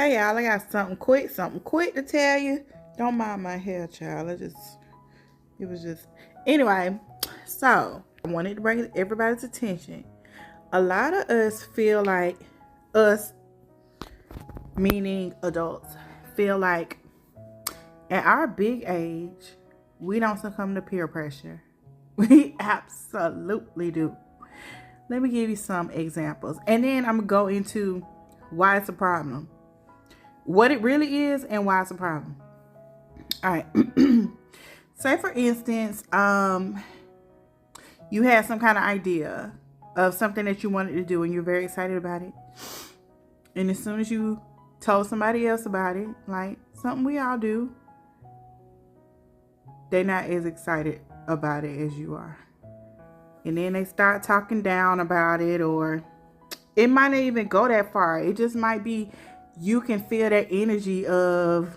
Hey y'all, I got something quick to tell you. Don't mind my hair, child. It was just, anyway. So I wanted to bring everybody's attention. A lot of us feel like us, meaning adults, feel like at our big age, we don't succumb to peer pressure. We absolutely do. Let me give you some examples, and then I'm gonna go into why it's a problem, what it really is, and why it's a problem. All right. Say for instance, you had some kind of idea of something that you wanted to do and you're very excited about it. And as soon as you told somebody else about it, like something we all do, they're not as excited about it as you are. And then they start talking down about it, or it might not even go that far. It just might be you can feel that energy of,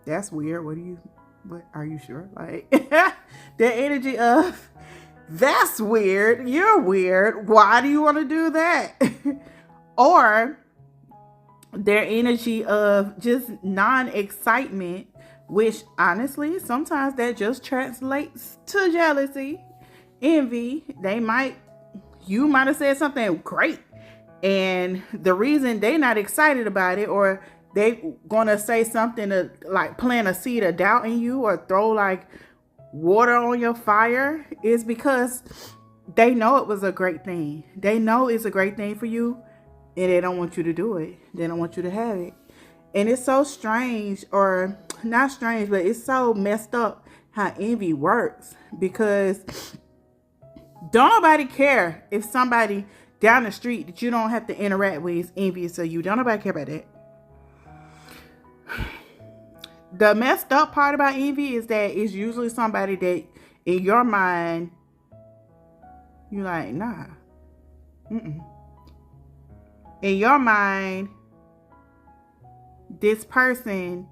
that's weird. What are you sure? Like the energy of, that's weird. You're weird. Why do you want to do that? Or their energy of just non-excitement, which honestly, sometimes that just translates to jealousy, envy. You might have said something great, and the reason they not excited about it, or they gonna say something to like plant a seed of doubt in you or throw like water on your fire, is because they know it was a great thing. They know it's a great thing for you, and they don't want you to do it. They don't want you to have it. And it's so strange, or not strange, but it's so messed up how envy works, because don't nobody care if somebody down the street that you don't have to interact with is envious of you. Don't nobody care about that. The messed up part about envy is that it's usually somebody that in your mind you're like, nah. Mm-mm. In your mind, this person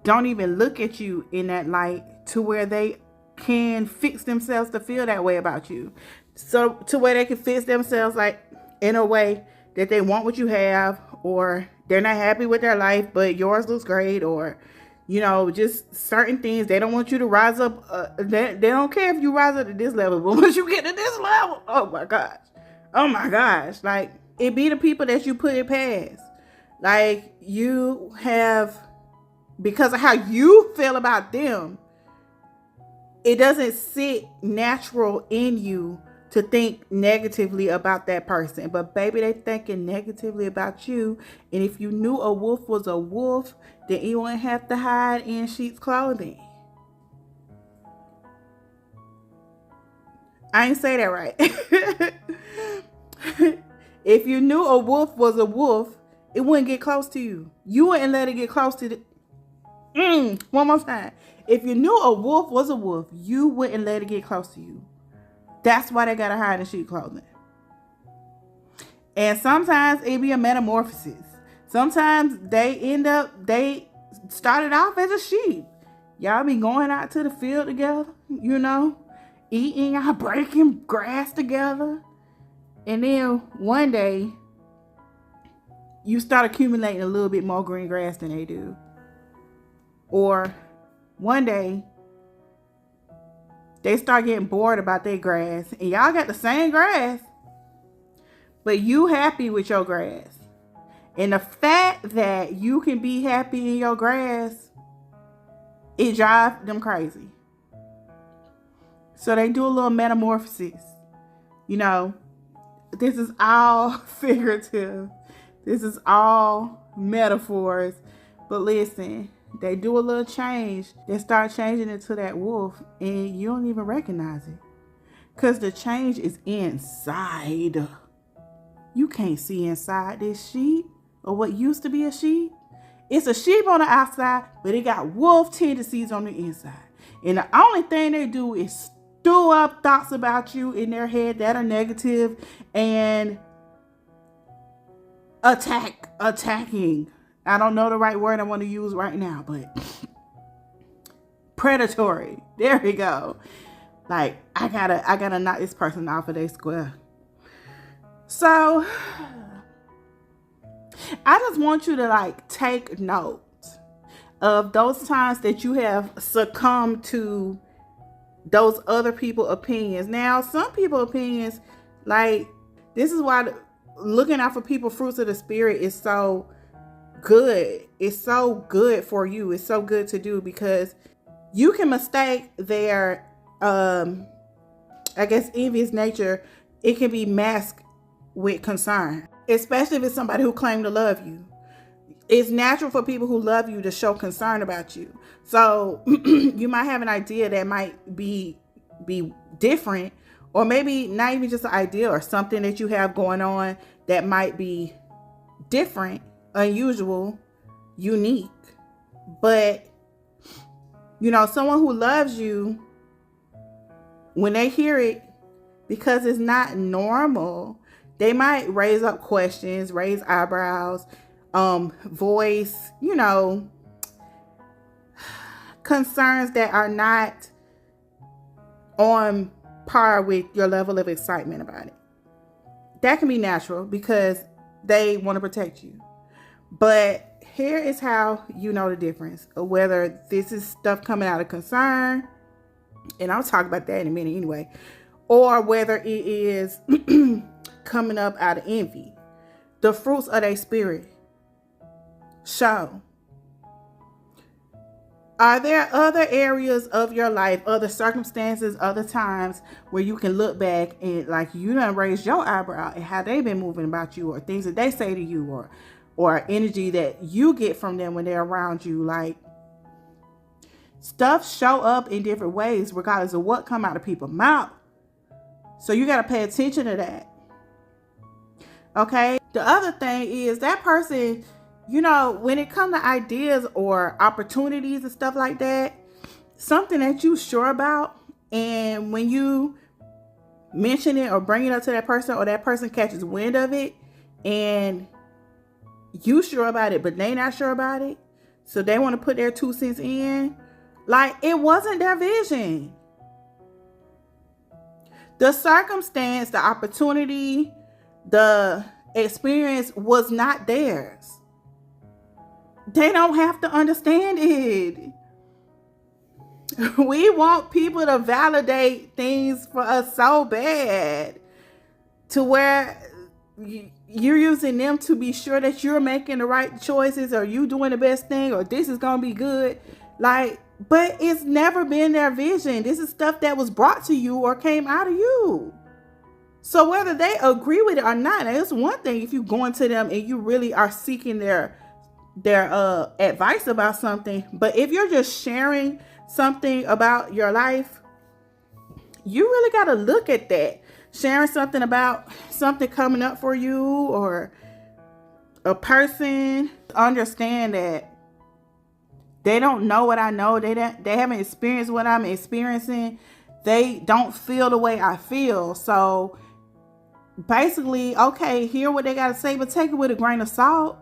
don't even look at you in that light to where they can fix themselves to feel that way about you. So to where they can fix themselves like in a way that they want what you have, or they're not happy with their life, but yours looks great, or just certain things. They don't want you to rise up. They don't care if you rise up to this level, but once you get to this level, oh my gosh, like it be the people that you put it past. Like you have, because of how you feel about them, it doesn't sit natural in you to think negatively about that person. But baby, they thinking negatively about you. And if you knew a wolf was a wolf, then you wouldn't have to hide in sheep's clothing. I ain't say that right. If you knew a wolf was a wolf, it wouldn't get close to you. You wouldn't let it get close to the... One more time. If you knew a wolf was a wolf, you wouldn't let it get close to you. That's why they gotta hide in sheep clothing. And sometimes it be a metamorphosis. Sometimes they started off as a sheep. Y'all be going out to the field together, eating, y'all breaking grass together. And then one day, you start accumulating a little bit more green grass than they do. Or one day, they start getting bored about their grass. And y'all got the same grass, but you happy with your grass. And the fact that you can be happy in your grass, it drives them crazy. So they do a little metamorphosis. This is all figurative. This is all metaphors. But listen, they do a little change. They start changing into that wolf, and you don't even recognize it. Because the change is inside. You can't see inside this sheep, or what used to be a sheep. It's a sheep on the outside, but it got wolf tendencies on the inside. And the only thing they do is stew up thoughts about you in their head that are negative and attacking. I don't know the right word I want to use right now, but predatory. There we go. Like, I gotta knock this person off of their square. So I just want you to like take note of those times that you have succumbed to those other people's opinions. Now, some people's opinions, like, this is why looking out for people fruits of the spirit is so good. It's so good for you. It's so good to do, because you can mistake their I guess envious nature. It can be masked with concern, especially if it's somebody who claims to love you. It's natural for people who love you to show concern about you. So you might have an idea that might be different, or maybe not even just an idea, or something that you have going on that might be different, unusual, unique. But, you know, someone who loves you, when they hear it, because it's not normal, they might raise up questions, raise eyebrows, voice, you know, concerns that are not on par with your level of excitement about it. That can be natural because they want to protect you. But here is how you know the difference of whether this is stuff coming out of concern, and I'll talk about that in a minute anyway, or whether it is coming up out of envy. The fruits of their spirit show. Are there other areas of your life, other circumstances, other times where you can look back and like you done raised your eyebrow at how they've been moving about you, or things that they say to you, or energy that you get from them when they're around you? Like, stuff show up in different ways regardless of what come out of people's mouth. So you got to pay attention to that. Okay. The other thing is that person, you know, when it comes to ideas or opportunities and stuff like that, something that you sure about, and when you mention it or bring it up to that person, or that person catches wind of it, and you sure about it, but they not sure about it, so they want to put their 2 cents in, like it wasn't their vision. The circumstance, the opportunity, the experience was not theirs. They don't have to understand it. We want people to validate things for us so bad, to where you're using them to be sure that you're making the right choices, or you doing the best thing, or this is going to be good. Like, but it's never been their vision. This is stuff that was brought to you or came out of you. So whether they agree with it or not, it's one thing if you go into them and you really are seeking their advice about something. But if you're just sharing something about your life, you really got to look at that. Sharing something about something coming up for you or a person, understand that they don't know what I know. They haven't experienced what I'm experiencing. They don't feel the way I feel. So basically, okay, hear what they got to say, but take it with a grain of salt.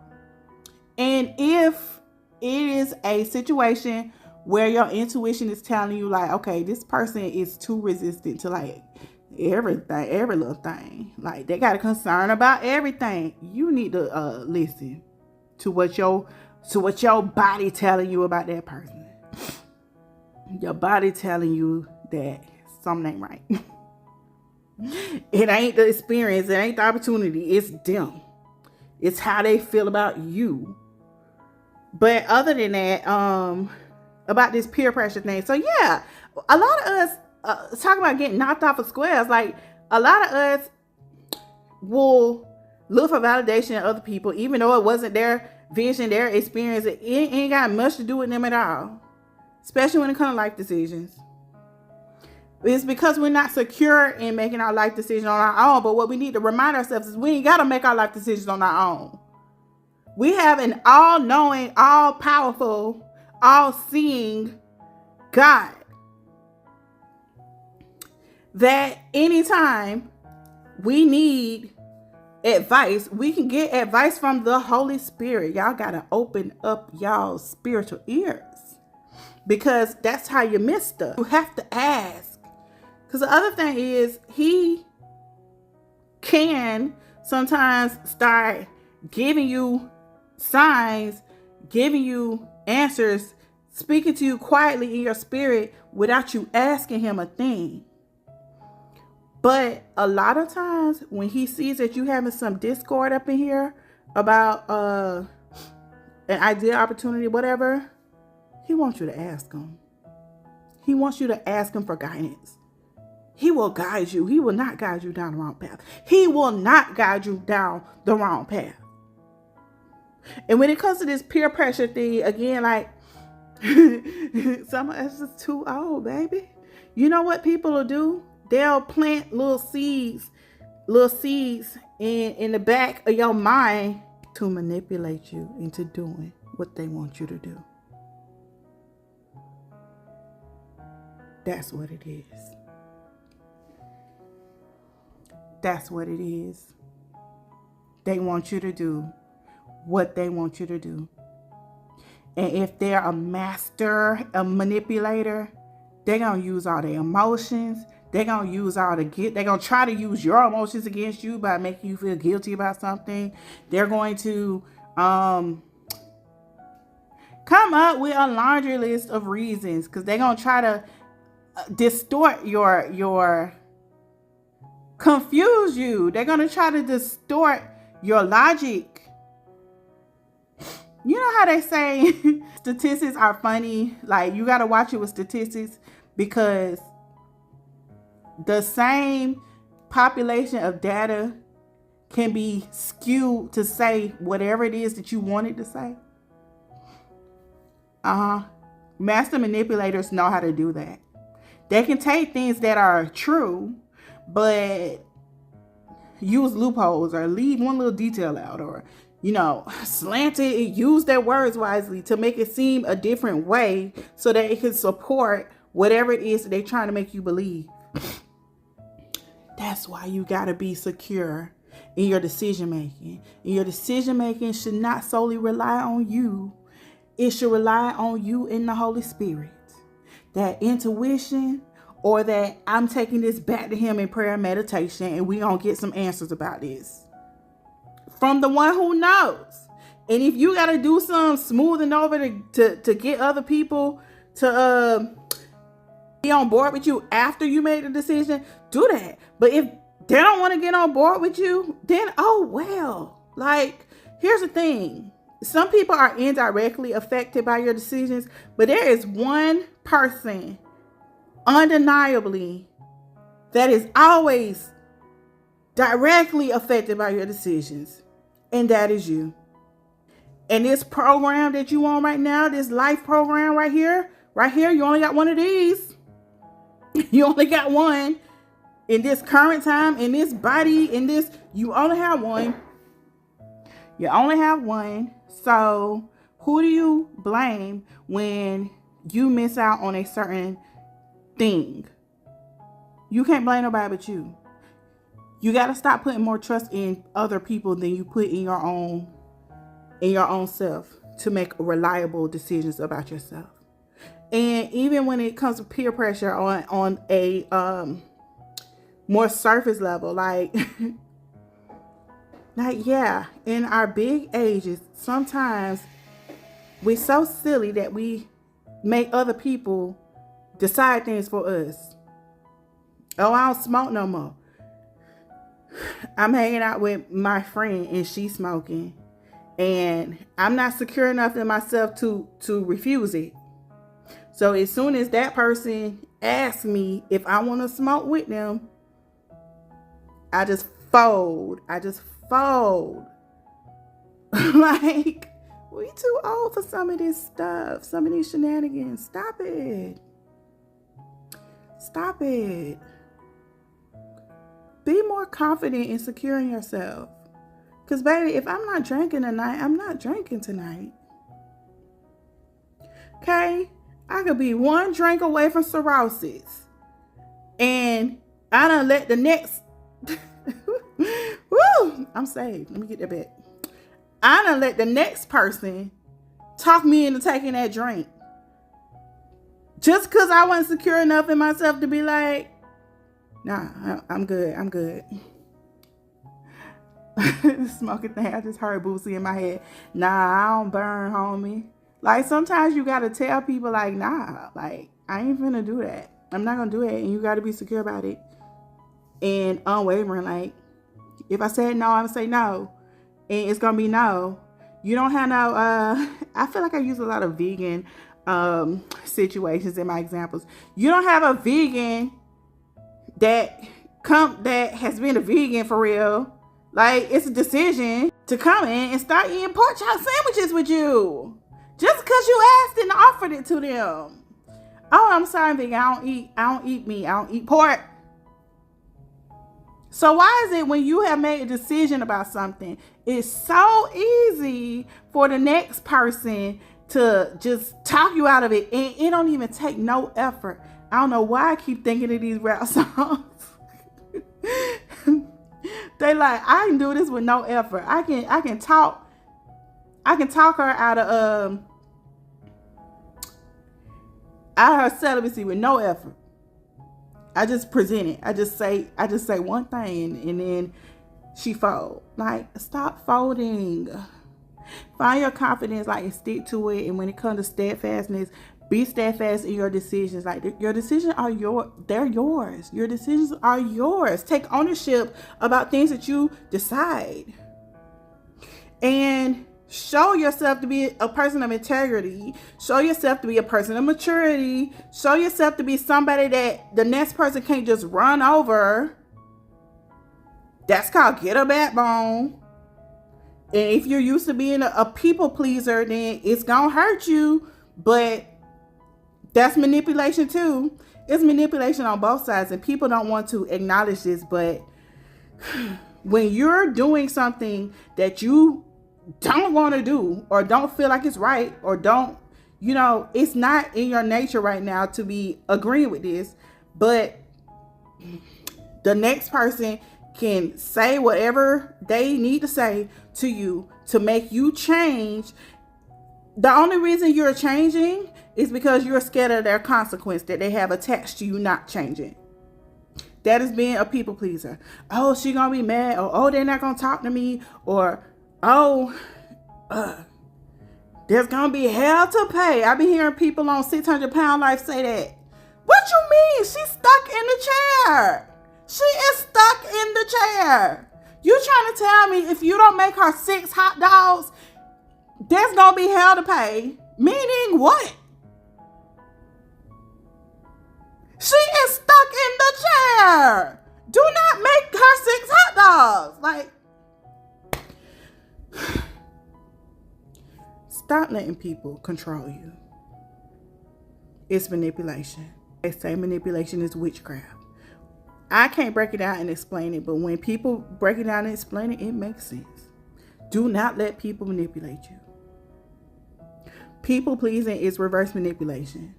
And if it is a situation where your intuition is telling you like, okay, this person is too resistant to like everything, every little thing, like they got a concern about everything, you need to listen to what your body telling you about that person. Your body telling you that something ain't right. It ain't the experience, it ain't the opportunity, it's them. It's how they feel about you. But other than that, about this peer pressure thing. So yeah, a lot of us talk about getting knocked off of squares. Like, a lot of us will look for validation in other people, even though it wasn't their vision, their experience. It ain't got much to do with them at all, especially when it comes to life decisions. It's because we're not secure in making our life decision on our own. But what we need to remind ourselves is we ain't got to make our life decisions on our own. We have an all-knowing, all-powerful, all-seeing God that anytime we need advice, we can get advice from the Holy Spirit. Y'all got to open up y'all's spiritual ears, because that's how you miss stuff. You have to ask. Because the other thing is, he can sometimes start giving you signs, giving you answers, speaking to you quietly in your spirit without you asking him a thing. But a lot of times when he sees that you having some discord up in here about an idea, opportunity, whatever, he wants you to ask him. He wants you to ask him for guidance. He will guide you. He will not guide you down the wrong path. He will not guide you down the wrong path. And when it comes to this peer pressure thing, again, like, some of us is too old, baby. You know what people will do? They'll plant little seeds in the back of your mind to manipulate you into doing what they want you to do. That's what it is. That's what it is. They want you to do what they want you to do. And if they're a master, a manipulator, they're going to use all their emotions. They're going to use all the guilt. They're going to try to use your emotions against you by making you feel guilty about something. They're going to come up with a laundry list of reasons because they're going to try to distort your confuse you. They're going to try to distort your logic. You know how they say statistics are funny? Like, you got to watch it with statistics because the same population of data can be skewed to say whatever it is that you want it to say. Master manipulators know how to do that. They can take things that are true, but use loopholes or leave one little detail out or, slant it and use their words wisely to make it seem a different way so that it can support whatever it is that they're trying to make you believe. That's why you got to be secure in your decision making. And your decision making should not solely rely on you. It should rely on you and the Holy Spirit. That intuition, or that I'm taking this back to him in prayer and meditation and we gonna get some answers about this from the one who knows. And if you got to do some smoothing over to get other people to be on board with you after you made the decision, do that. But if they don't want to get on board with you, then oh well. Like, here's the thing. Some people are indirectly affected by your decisions, but there is one person undeniably that is always directly affected by your decisions, and that is you. And this program that you on right now, this life program right here, you only got one of these. You only got one in this current time, in this body, in this, you only have one. You only have one. So who do you blame when you miss out on a certain thing? You can't blame nobody but you. You got to stop putting more trust in other people than you put in your own self to make reliable decisions about yourself. And even when it comes to peer pressure on a more surface level, like yeah, in our big ages, sometimes we're so silly that we make other people decide things for us. Oh, I don't smoke no more. I'm hanging out with my friend and she's smoking, and I'm not secure enough in myself to refuse it. So as soon as that person asks me if I want to smoke with them, I just fold. Like, we too old for some of this stuff, some of these shenanigans. Stop it. Be more confident and secure in yourself. Because, baby, if I'm not drinking tonight, I'm not drinking tonight. Okay? I could be one drink away from cirrhosis. And I done let the next... Woo! I'm saved. Let me get that back. I done let the next person talk me into taking that drink. Just because I wasn't secure enough in myself to be like, nah, I'm good. Smoking thing. I just heard Boosie in my head. Nah, I don't burn, homie. Like, sometimes you gotta tell people, like, nah, like, I ain't finna do that. I'm not gonna do it. And you gotta be secure about it. And unwavering. Like, if I said no, I'm gonna say no. And it's gonna be no. You don't have no, I feel like I use a lot of vegan situations in my examples. You don't have a vegan that has been a vegan for real. Like, it's a decision to come in and start eating pork chop sandwiches with you. Just because you asked and offered it to them. Oh, I'm sorry, I'm vegan. I don't eat meat. I don't eat pork. So why is it when you have made a decision about something, it's so easy for the next person to just talk you out of it, and it don't even take no effort? I don't know why I keep thinking of these rap songs. They like, I can do this with no effort. I can talk her out of her celibacy with no effort. I just present it. I just say one thing and then she fold. Like, stop folding. Find your confidence, like, and stick to it. And when it comes to steadfastness, be steadfast in your decisions. Like, your decisions are they're yours. Your decisions are yours. Take ownership about things that you decide. And show yourself to be a person of integrity. Show yourself to be a person of maturity. Show yourself to be somebody that the next person can't just run over. That's called get a backbone. And if you're used to being a people pleaser, then it's gonna hurt you. But that's manipulation too. It's manipulation on both sides, and people don't want to acknowledge this. But when you're doing something that you don't want to do, or don't feel like it's right, or don't, it's not in your nature right now to be agreeing with this, but the next person can say whatever they need to say to you to make you change. The only reason you're changing is because you're scared of their consequence that they have attached to you not changing. That is being a people pleaser. Oh, she gonna be mad, or oh, they're not gonna talk to me, or oh, there's gonna be hell to pay. I've been hearing people on 600 Pound Life say that. What you mean? She's stuck in the chair. She is stuck in the chair. You trying to tell me if you don't make her 6 hot dogs, there's gonna be hell to pay? Meaning what? She is stuck in the chair. Do not make her 6 hot dogs. Like, stop letting people control you. It's manipulation. They say manipulation is witchcraft. I can't break it down and explain it, but when people break it down and explain it, it makes sense. Do not let people manipulate you. People pleasing is reverse manipulation.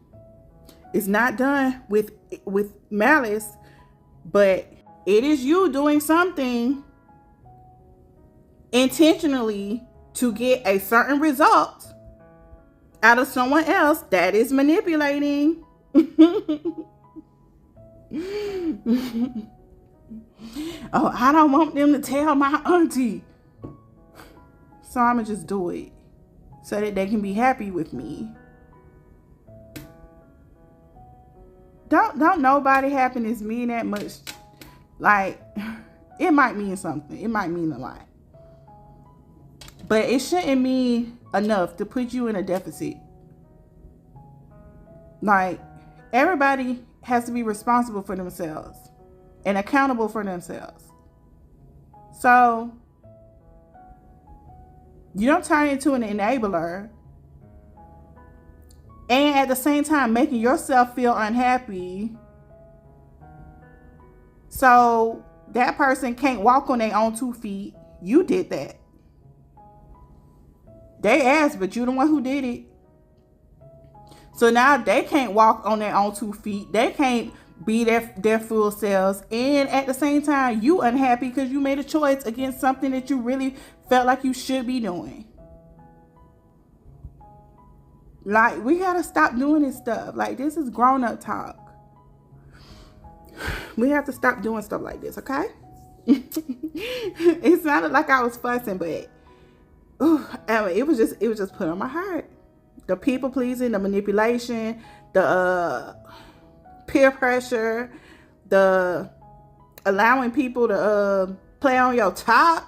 It's not done with malice, but it is you doing something intentionally to get a certain result out of someone else. That is manipulating. Oh, I don't want them to tell my auntie, so I'ma just do it so that they can be happy with me. Don't nobody happiness mean that much. Like, it might mean something. It might mean a lot. But it shouldn't mean enough to put you in a deficit. Like, everybody has to be responsible for themselves and accountable for themselves. So, you don't turn into an enabler and at the same time making yourself feel unhappy. So that person can't walk on their own 2 feet. You did that. They asked, but you're the one who did it. So now they can't walk on their own 2 feet. They can't be their full selves. And at the same time, you unhappy because you made a choice against something that you really felt like you should be doing. Like, we gotta stop doing this stuff. Like, this is grown-up talk. We have to stop doing stuff like this, okay? It sounded like I was fussing, but I mean, it was just put on my heart. The people pleasing, the manipulation, the peer pressure, the allowing people to play on your top,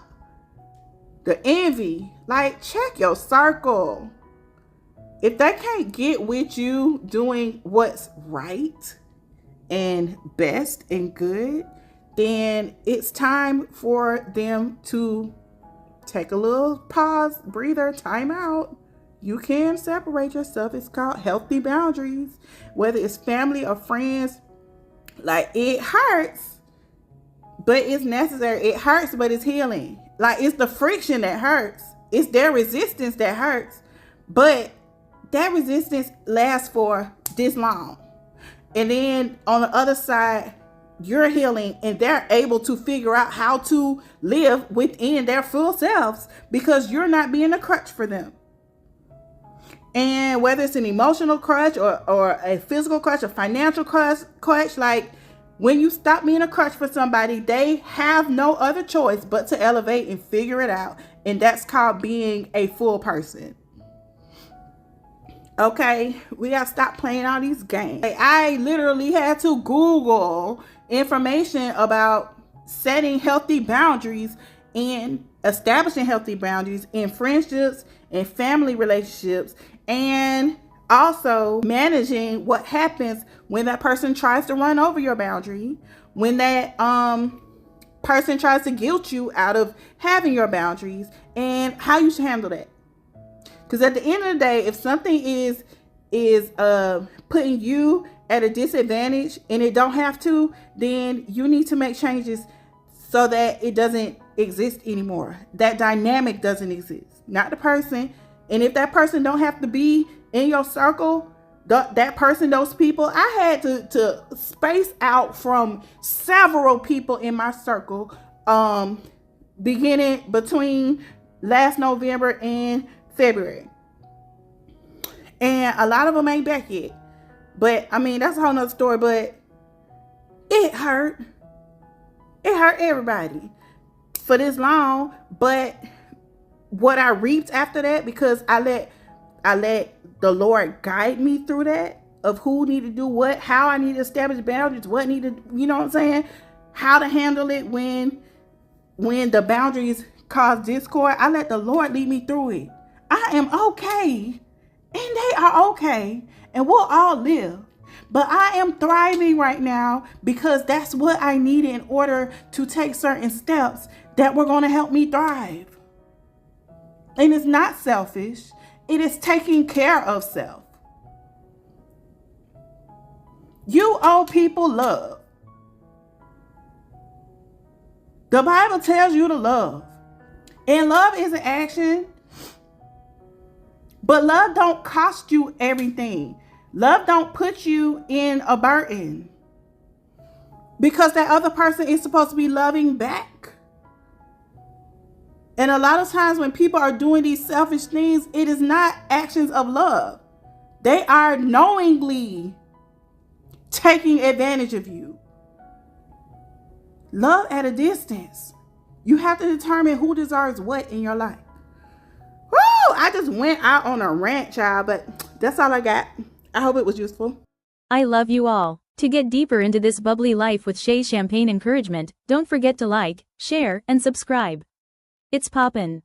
the envy. Like, check your circle. If they can't get with you doing what's right and best and good, then it's time for them to take a little pause, breather, time out. You can separate yourself. It's called healthy boundaries, whether it's family or friends. Like, it hurts, but it's necessary. It hurts, but it's healing. Like, it's the friction that hurts. It's their resistance that hurts. But that resistance lasts for this long. And then on the other side, you're healing and they're able to figure out how to live within their full selves because you're not being a crutch for them. And whether it's an emotional crutch or a physical crutch, a financial crutch, like, when you stop being a crutch for somebody, they have no other choice but to elevate and figure it out. And that's called being a full person. Okay, we gotta stop playing all these games. I literally had to Google information about setting healthy boundaries and establishing healthy boundaries in friendships and family relationships, and also managing what happens when that person tries to run over your boundary, when that person tries to guilt you out of having your boundaries, and how you should handle that. Because at the end of the day, if something is putting you at a disadvantage and it don't have to, then you need to make changes so that it doesn't exist anymore. That dynamic doesn't exist, not the person. And if that person don't have to be in your circle, that person, those people, I had to space out from several people in my circle, beginning between last November and February. And a lot of them ain't back yet. But I mean, that's a whole nother story. But it hurt. It hurt everybody for this long. But what I reaped after that, because I let the Lord guide me through that, of who need to do what, how I need to establish boundaries, what need to, you know what I'm saying, how to handle it when the boundaries cause discord. I let the Lord lead me through it. I am okay, and they are okay, and we'll all live. But I am thriving right now because that's what I need in order to take certain steps that were going to help me thrive. And it's not selfish. It is taking care of self. You owe people love. The Bible tells you to love. And love is an action. But love don't cost you everything. Love don't put you in a burden. Because that other person is supposed to be loving back. And a lot of times when people are doing these selfish things, it is not actions of love. They are knowingly taking advantage of you. Love at a distance. You have to determine who deserves what in your life. Woo! I just went out on a rant, child, but that's all I got. I hope it was useful. I love you all. To get deeper into this bubbly life with Shay's champagne encouragement, don't forget to like, share, and subscribe. It's poppin'.